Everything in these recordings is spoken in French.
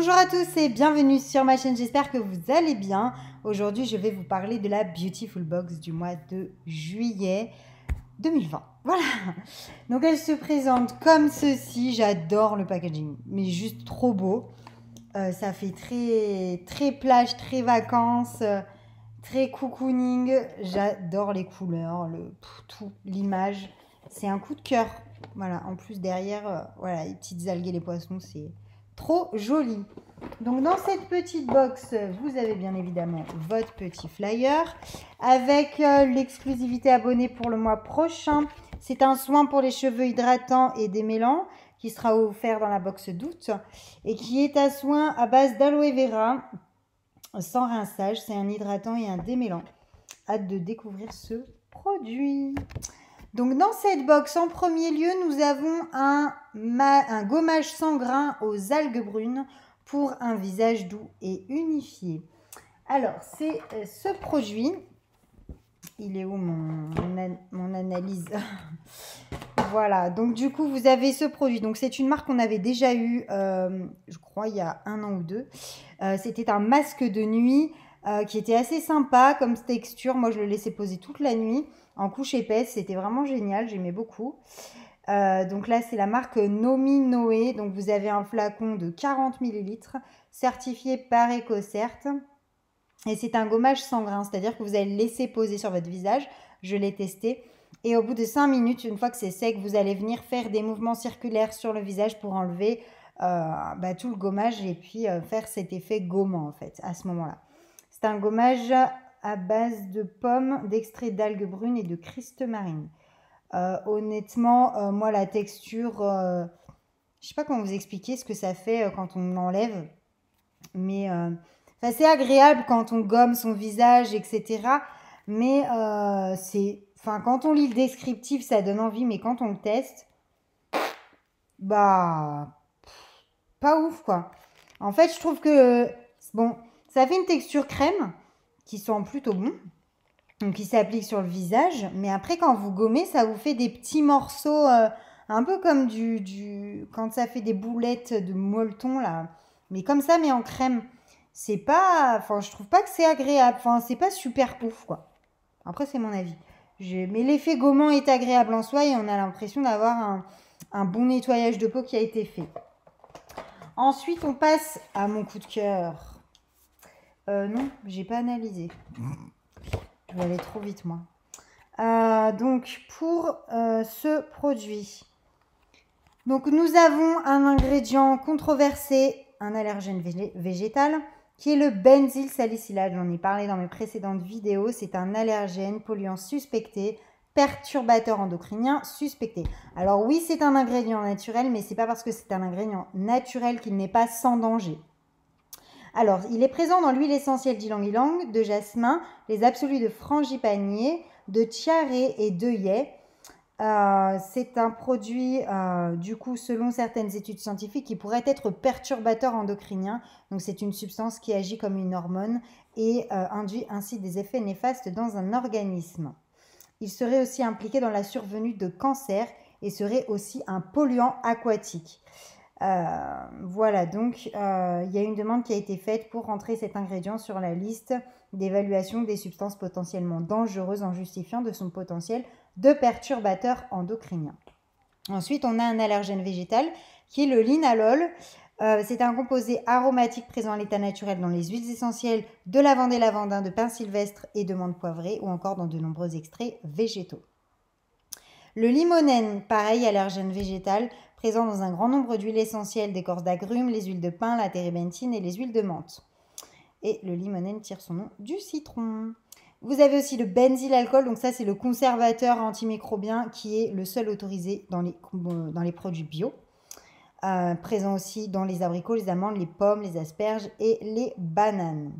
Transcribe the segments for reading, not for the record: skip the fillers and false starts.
Bonjour à tous et bienvenue sur ma chaîne, j'espère que vous allez bien. Aujourd'hui, je vais vous parler de la Beautiful Box du mois de juillet 2020. Voilà, donc elle se présente comme ceci, j'adore le packaging, mais juste trop beau. Ça fait très plage, très vacances, très cocooning, j'adore les couleurs, tout, l'image, c'est un coup de cœur. Voilà, en plus derrière, voilà, les petites algues et les poissons, c'est trop joli. Donc dans cette petite box, vous avez bien évidemment votre petit flyer avec l'exclusivité abonnée pour le mois prochain. C'est un soin pour les cheveux hydratants et démêlants qui sera offert dans la box d'août et qui est un soin à base d'aloe vera sans rinçage. C'est un hydratant et un démêlant. Hâte de découvrir ce produit. Donc dans cette box, en premier lieu, nous avons un gommage sans grains aux algues brunes pour un visage doux et unifié. Alors, c'est ce produit. Il est où mon analyse? Voilà, donc du coup, vous avez ce produit. Donc c'est une marque qu'on avait déjà eu, je crois, il y a 1 an ou 2. C'était un masque de nuit qui était assez sympa comme texture. Moi, je le laissais poser toute la nuit en couche épaisse. C'était vraiment génial, j'aimais beaucoup. Donc là, c'est la marque Nomi Noé. Donc vous avez un flacon de 40 ml certifié par EcoCert. Et c'est un gommage sans grains, c'est-à-dire que vous allez le laisser poser sur votre visage. Je l'ai testé. Et au bout de 5 minutes, une fois que c'est sec, vous allez venir faire des mouvements circulaires sur le visage pour enlever tout le gommage et puis faire cet effet gommant en fait à ce moment-là. C'est un gommage à base de pommes, d'extrait d'algues brunes et de cristaux marine. Honnêtement, moi la texture, je sais pas comment vous expliquer ce que ça fait quand on l'enlève, mais c'est agréable quand on gomme son visage, etc. Mais quand on lit le descriptif, ça donne envie, mais quand on le teste, bah, pas ouf quoi. En fait, je trouve que, bon, ça fait une texture crème qui sent plutôt bon, donc qui s'applique sur le visage, mais après quand vous gommez, ça vous fait des petits morceaux, un peu comme quand ça fait des boulettes de molleton là, mais comme ça, mais en crème. C'est pas, je trouve pas que c'est agréable, c'est pas super ouf quoi. Après, c'est mon avis. Mais l'effet gommant est agréable en soi et on a l'impression d'avoir un bon nettoyage de peau qui a été fait. Ensuite, on passe à mon coup de cœur. Non, j'ai pas analysé. Je vais aller trop vite, moi. Donc, pour ce produit, donc nous avons un ingrédient controversé, un allergène végétal, qui est le benzyl salicylate. J'en ai parlé dans mes précédentes vidéos. C'est un allergène polluant suspecté, perturbateur endocrinien suspecté. Alors oui, c'est un ingrédient naturel, mais c'est pas parce que c'est un ingrédient naturel qu'il n'est pas sans danger. Alors, il est présent dans l'huile essentielle d'ylang-ylang, de jasmin, les absolus de frangipanier, de tiare et d'œillet. C'est un produit, du coup, selon certaines études scientifiques, qui pourrait être perturbateur endocrinien. Donc, c'est une substance qui agit comme une hormone et induit ainsi des effets néfastes dans un organisme. Il serait aussi impliqué dans la survenue de cancer et serait aussi un polluant aquatique. Voilà, donc il y a une demande qui a été faite pour rentrer cet ingrédient sur la liste d'évaluation des substances potentiellement dangereuses en justifiant de son potentiel de perturbateur endocrinien. Ensuite, on a un allergène végétal qui est le linalol. C'est un composé aromatique présent à l'état naturel dans les huiles essentielles de lavande et lavandin, de pin sylvestre et de menthe poivrée ou encore dans de nombreux extraits végétaux. Le limonène, pareil, allergène végétal, présent dans un grand nombre d'huiles essentielles, d'écorce d'agrumes, les huiles de pin, la térébenthine et les huiles de menthe. Et le limonène tire son nom du citron. Vous avez aussi le benzylalcool, donc ça c'est le conservateur antimicrobien qui est le seul autorisé dans les produits bio. Présent aussi dans les abricots, les amandes, les pommes, les asperges et les bananes.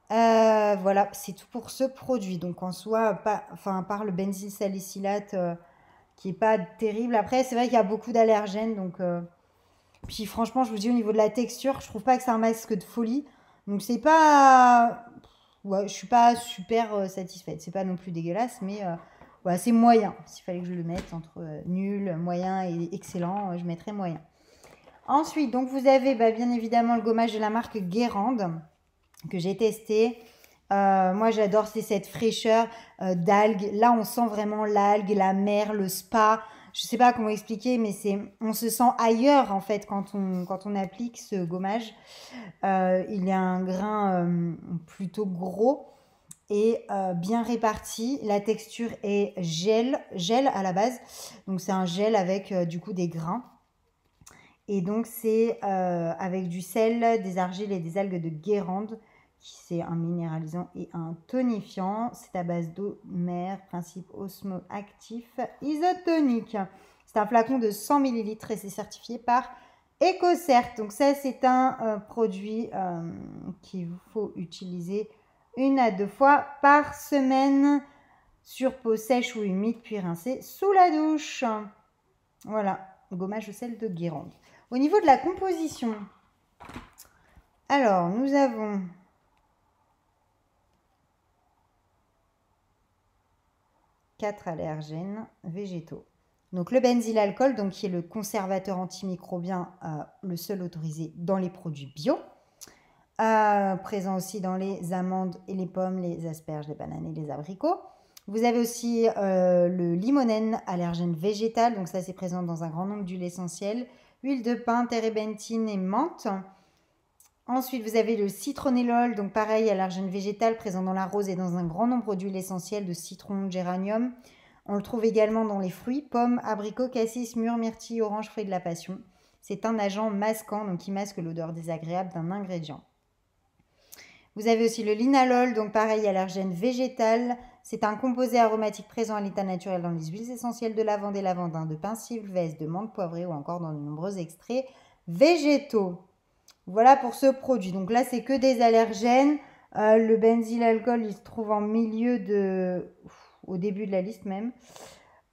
Voilà, c'est tout pour ce produit. Donc en soi, à part le benzyl salicylate qui est pas terrible. Après, c'est vrai qu'il y a beaucoup d'allergènes, donc puis franchement, je vous dis au niveau de la texture, je trouve pas que c'est un masque de folie. Donc c'est pas, ouais, je suis pas super satisfaite. C'est pas non plus dégueulasse, mais voilà, c'est moyen. S'il fallait que je le mette entre nul, moyen et excellent, je mettrais moyen. Ensuite, donc vous avez bien évidemment le gommage de la marque Guérande que j'ai testé. Moi, j'adore, c'est cette fraîcheur d'algues. Là, on sent vraiment l'algue, la mer, le spa. Je sais pas comment expliquer, mais on se sent ailleurs en fait quand on applique ce gommage. Il a un grain plutôt gros et bien réparti. La texture est gel à la base. Donc c'est un gel avec du coup des grains. Et donc c'est avec du sel, des argiles et des algues de Guérande, qui c'est un minéralisant et un tonifiant. C'est à base d'eau de mer, principe osmoactif isotonique. C'est un flacon de 100 ml et c'est certifié par EcoCert. Donc ça c'est un produit qu'il faut utiliser 1 à 2 fois par semaine sur peau sèche ou humide, puis rincer sous la douche. Voilà, gommage au sel de Guérande. Au niveau de la composition, alors nous avons quatre allergènes végétaux. Donc le benzylalcool, donc qui est le conservateur antimicrobien, le seul autorisé dans les produits bio. Présent aussi dans les amandes et les pommes, les asperges, les bananes et les abricots. Vous avez aussi le limonène, allergène végétal, donc ça c'est présent dans un grand nombre d'huiles essentielles, huile de pin, térébenthine et menthe. Ensuite, vous avez le citronellol, donc pareil, allergène végétal, présent dans la rose et dans un grand nombre d'huiles essentielles de citron, de géranium. On le trouve également dans les fruits, pommes, abricots, cassis, mûres, myrtilles, oranges, fruits de la passion. C'est un agent masquant, donc qui masque l'odeur désagréable d'un ingrédient. Vous avez aussi le linalol, donc pareil, allergène végétal. C'est un composé aromatique présent à l'état naturel dans les huiles essentielles de lavande et lavandin, de pin sylvestre, de menthe poivrée ou encore dans de nombreux extraits végétaux. Voilà pour ce produit. Donc là, c'est que des allergènes. Le benzylalcool, il se trouve en milieu au début de la liste même.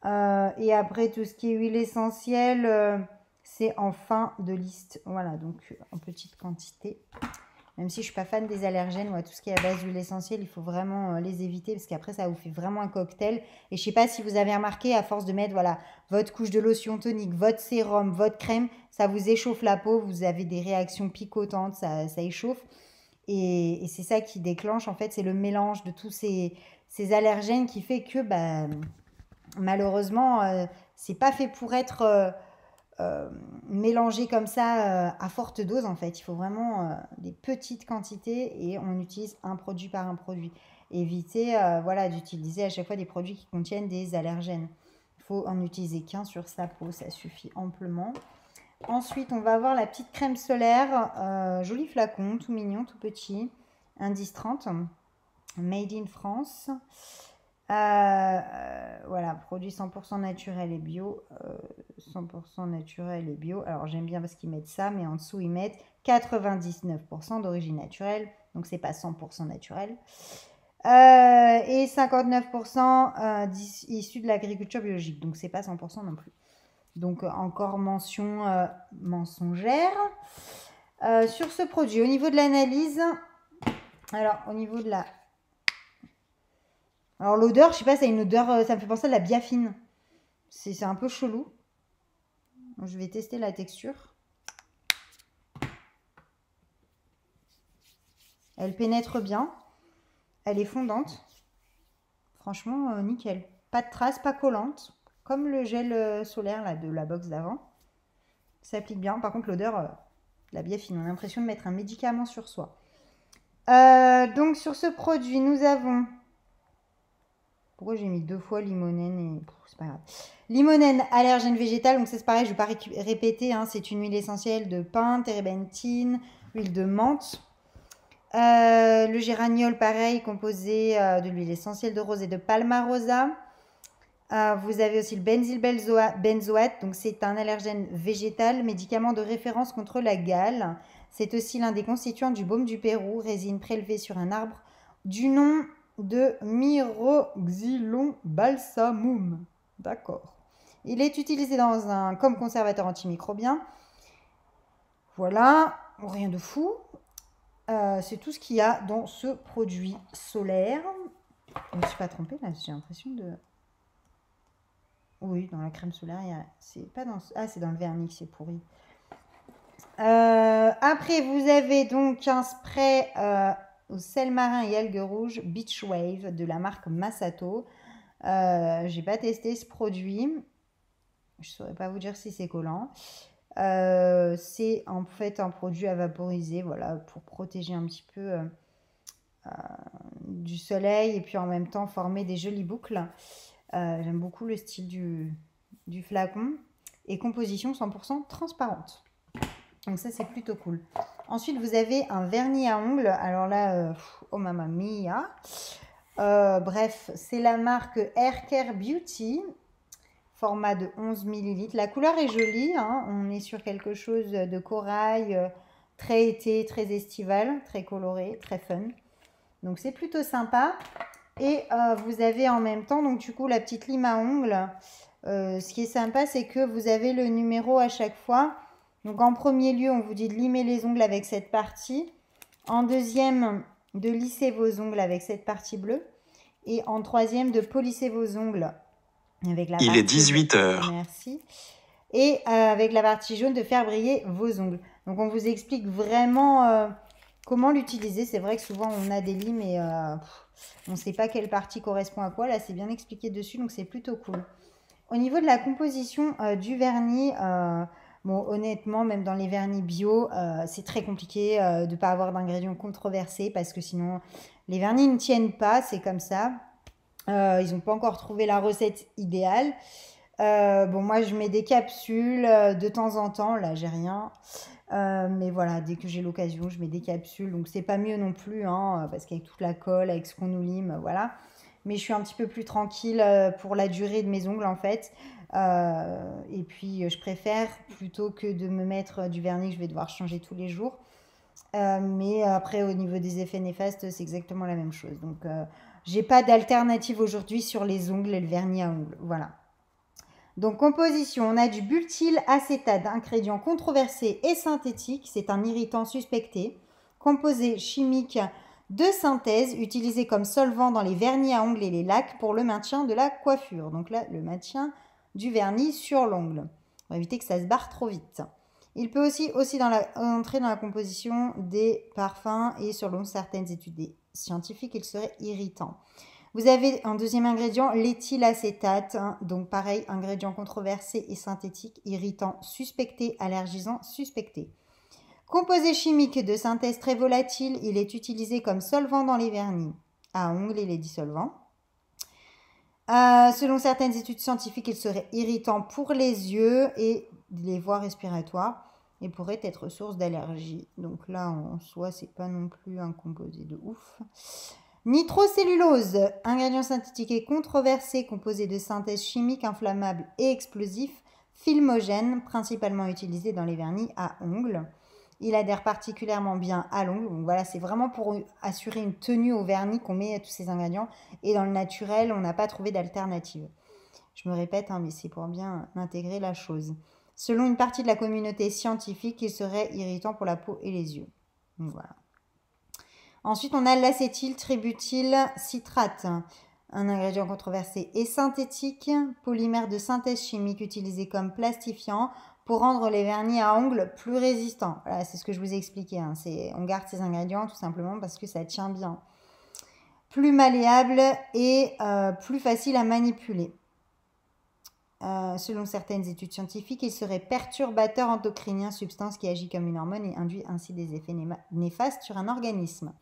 Et après, tout ce qui est huile essentielle, c'est en fin de liste. Voilà, donc en petite quantité. Même si je ne suis pas fan des allergènes, tout ce qui est à base d'huile essentielle, il faut vraiment les éviter parce qu'après, ça vous fait vraiment un cocktail. Et je ne sais pas si vous avez remarqué, à force de mettre votre couche de lotion tonique, votre sérum, votre crème, ça vous échauffe la peau, vous avez des réactions picotantes, ça échauffe. Et c'est ça qui déclenche, en fait, c'est le mélange de tous ces allergènes qui fait que, malheureusement, c'est pas fait pour être mélangé comme ça à forte dose en fait. Il faut vraiment des petites quantités et on utilise un produit par un produit. Éviter d'utiliser à chaque fois des produits qui contiennent des allergènes. Il faut en utiliser qu'un sur sa peau, ça suffit amplement. Ensuite, on va avoir la petite crème solaire, joli flacon, tout mignon, tout petit, indice 30, made in France. Voilà, produit 100% naturel et bio. 100% naturel et bio. Alors j'aime bien parce qu'ils mettent ça, mais en dessous ils mettent 99% d'origine naturelle. Donc c'est pas 100% naturel. Et 59% issus de l'agriculture biologique. Donc c'est pas 100% non plus. Donc encore mention mensongère. Sur ce produit, au niveau de l'analyse, alors au niveau de la... Alors l'odeur, je sais pas, ça a une odeur, ça me fait penser à de la biafine. C'est un peu chelou. Je vais tester la texture. Elle pénètre bien. Elle est fondante. Franchement, nickel. Pas de traces, pas collante. Comme le gel solaire là, de la box d'avant. Ça applique bien. Par contre, l'odeur, la biafine. On a l'impression de mettre un médicament sur soi. Donc sur ce produit, nous avons... Pourquoi j'ai mis 2 fois limonène et... C'est pas grave. Limonène, allergène végétal. Donc c'est pareil, je ne vais pas répéter. C'est une huile essentielle de pin, térébenthine, huile de menthe. Le géraniol, pareil, composé de l'huile essentielle de rose et de palmarosa. Vous avez aussi le benzylbenzoate. Donc c'est un allergène végétal, médicament de référence contre la gale. C'est aussi l'un des constituants du baume du Pérou, résine prélevée sur un arbre du nom de Myroxylon balsamum. D'accord. Il est utilisé comme conservateur antimicrobien. Voilà, rien de fou. C'est tout ce qu'il y a dans ce produit solaire. Je ne me suis pas trompée là, j'ai l'impression de... Oui, dans la crème solaire, c'est pas dans... Ah, c'est dans le vernis, c'est pourri. Après, vous avez donc un spray au sel marin et algues rouges Beach Wave de la marque Masato. J'ai pas testé ce produit. Je saurais pas vous dire si c'est collant. C'est en fait un produit à vaporiser, voilà, pour protéger un petit peu du soleil et puis en même temps former des jolies boucles. J'aime beaucoup le style du flacon et composition 100% transparente. Donc ça, c'est plutôt cool. Ensuite, vous avez un vernis à ongles. Alors là, oh mamma mia. Bref, c'est la marque Hair Care Beauty. Format de 11 ml. La couleur est jolie. Hein. On est sur quelque chose de corail, très été, très estival, très coloré, très fun. Donc c'est plutôt sympa. Et vous avez en même temps, donc du coup, la petite lime à ongles. Ce qui est sympa, c'est que vous avez le numéro à chaque fois. Donc en premier lieu, on vous dit de limer les ongles avec cette partie. En deuxième, de lisser vos ongles avec cette partie bleue. Et en troisième, de polisser vos ongles avec la partie Il est 18 heures. Merci. Et avec la partie jaune, de faire briller vos ongles. Donc on vous explique vraiment comment l'utiliser. C'est vrai que souvent on a des limes et on ne sait pas quelle partie correspond à quoi. Là, c'est bien expliqué dessus, donc c'est plutôt cool. Au niveau de la composition du vernis, bon, honnêtement, même dans les vernis bio, c'est très compliqué de ne pas avoir d'ingrédients controversés parce que sinon, les vernis ne tiennent pas, c'est comme ça. Ils n'ont pas encore trouvé la recette idéale. Bon, moi, je mets des capsules de temps en temps. Là, j'ai rien. Mais voilà, dès que j'ai l'occasion, je mets des capsules. Donc, c'est pas mieux non plus, hein, parce qu'avec toute la colle, avec ce qu'on nous lime, voilà. Mais je suis un petit peu plus tranquille pour la durée de mes ongles, en fait. Et puis, je préfère, plutôt que de me mettre du vernis que je vais devoir changer tous les jours. Mais après, au niveau des effets néfastes, c'est exactement la même chose. Donc, j'ai pas d'alternative aujourd'hui sur les ongles et le vernis à ongles. Voilà. Donc, composition, on a du butyl acétate, ingrédient controversé et synthétique. C'est un irritant suspecté. Composé chimique de synthèse, utilisé comme solvant dans les vernis à ongles et les lacs pour le maintien de la coiffure. Donc là, le maintien du vernis sur l'ongle, pour éviter que ça se barre trop vite. Il peut aussi entrer dans la composition des parfums et selon certaines études scientifiques, il serait irritant. Vous avez un deuxième ingrédient, l'éthylacétate, hein, donc pareil, ingrédient controversé et synthétique, irritant suspecté, allergisant suspecté. Composé chimique de synthèse très volatile, il est utilisé comme solvant dans les vernis à ongles et les dissolvants. Selon certaines études scientifiques, il serait irritant pour les yeux et les voies respiratoires et pourrait être source d'allergie. Donc là, en soi, c'est pas non plus un composé de ouf. Nitrocellulose, ingrédient synthétique et controversé composé de synthèse chimique inflammable et explosif, filmogène, principalement utilisé dans les vernis à ongles. Il adhère particulièrement bien à l'ongle. Donc voilà, c'est vraiment pour assurer une tenue au vernis qu'on met tous ces ingrédients. Et dans le naturel, on n'a pas trouvé d'alternative. Je me répète, hein, mais c'est pour bien intégrer la chose. Selon une partie de la communauté scientifique, il serait irritant pour la peau et les yeux. Donc voilà. Ensuite, on a l'acétyltributyl citrate, un ingrédient controversé et synthétique, polymère de synthèse chimique utilisé comme plastifiant pour rendre les vernis à ongles plus résistants. Voilà, c'est ce que je vous ai expliqué. Hein. On garde ces ingrédients tout simplement parce que ça tient bien. Plus malléable et plus facile à manipuler. Selon certaines études scientifiques, il serait perturbateur endocrinien, substance qui agit comme une hormone et induit ainsi des effets néfastes sur un organisme.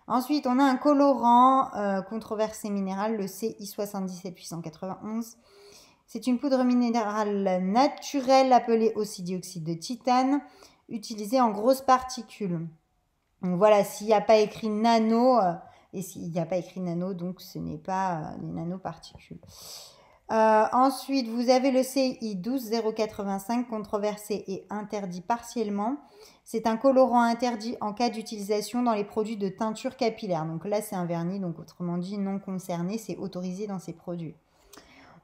Ensuite, on a un colorant controversé minéral, le CI77891. C'est une poudre minérale naturelle appelée aussi dioxyde de titane, utilisée en grosses particules. Donc voilà, s'il n'y a pas écrit nano, et s'il n'y a pas écrit nano, donc ce n'est pas des nanoparticules. Ensuite, vous avez le CI 12085, controversé et interdit partiellement. C'est un colorant interdit en cas d'utilisation dans les produits de teinture capillaire. Donc là, c'est un vernis, donc autrement dit non concerné, c'est autorisé dans ces produits.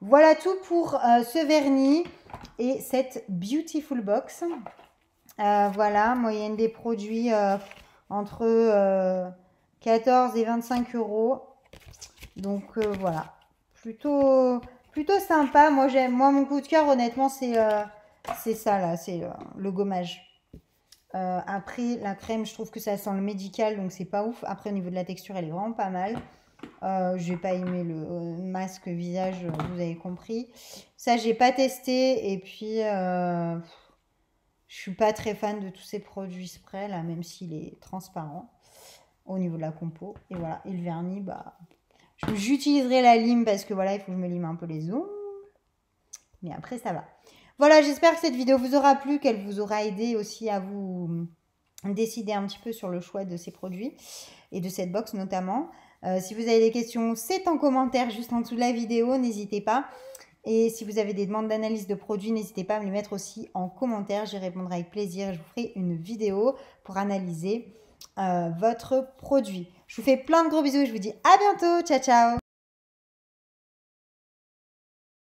Voilà tout pour ce vernis et cette Beautiful Box. Voilà, moyenne des produits entre 14 et 25 euros. Donc voilà, plutôt sympa. Moi, mon coup de cœur, honnêtement, c'est ça là, c'est le gommage. Après, la crème, je trouve que ça sent le médical, donc c'est pas ouf. Après, au niveau de la texture, elle est vraiment pas mal. J'ai pas aimé le masque visage, vous avez compris. Ça, j'ai pas testé. Et puis, je suis pas très fan de tous ces produits spray, là, même s'il est transparent au niveau de la compo. Et voilà. Et le vernis, bah, j'utiliserai la lime parce que voilà, il faut que je me lime un peu les ongles. Mais après, ça va. Voilà, j'espère que cette vidéo vous aura plu, qu'elle vous aura aidé aussi à vous décider un petit peu sur le choix de ces produits et de cette box notamment. Si vous avez des questions, c'est en commentaire juste en dessous de la vidéo, n'hésitez pas. Et si vous avez des demandes d'analyse de produits, n'hésitez pas à me les mettre aussi en commentaire. J'y répondrai avec plaisir. Je vous ferai une vidéo pour analyser votre produit. Je vous fais plein de gros bisous et je vous dis à bientôt. Ciao, ciao!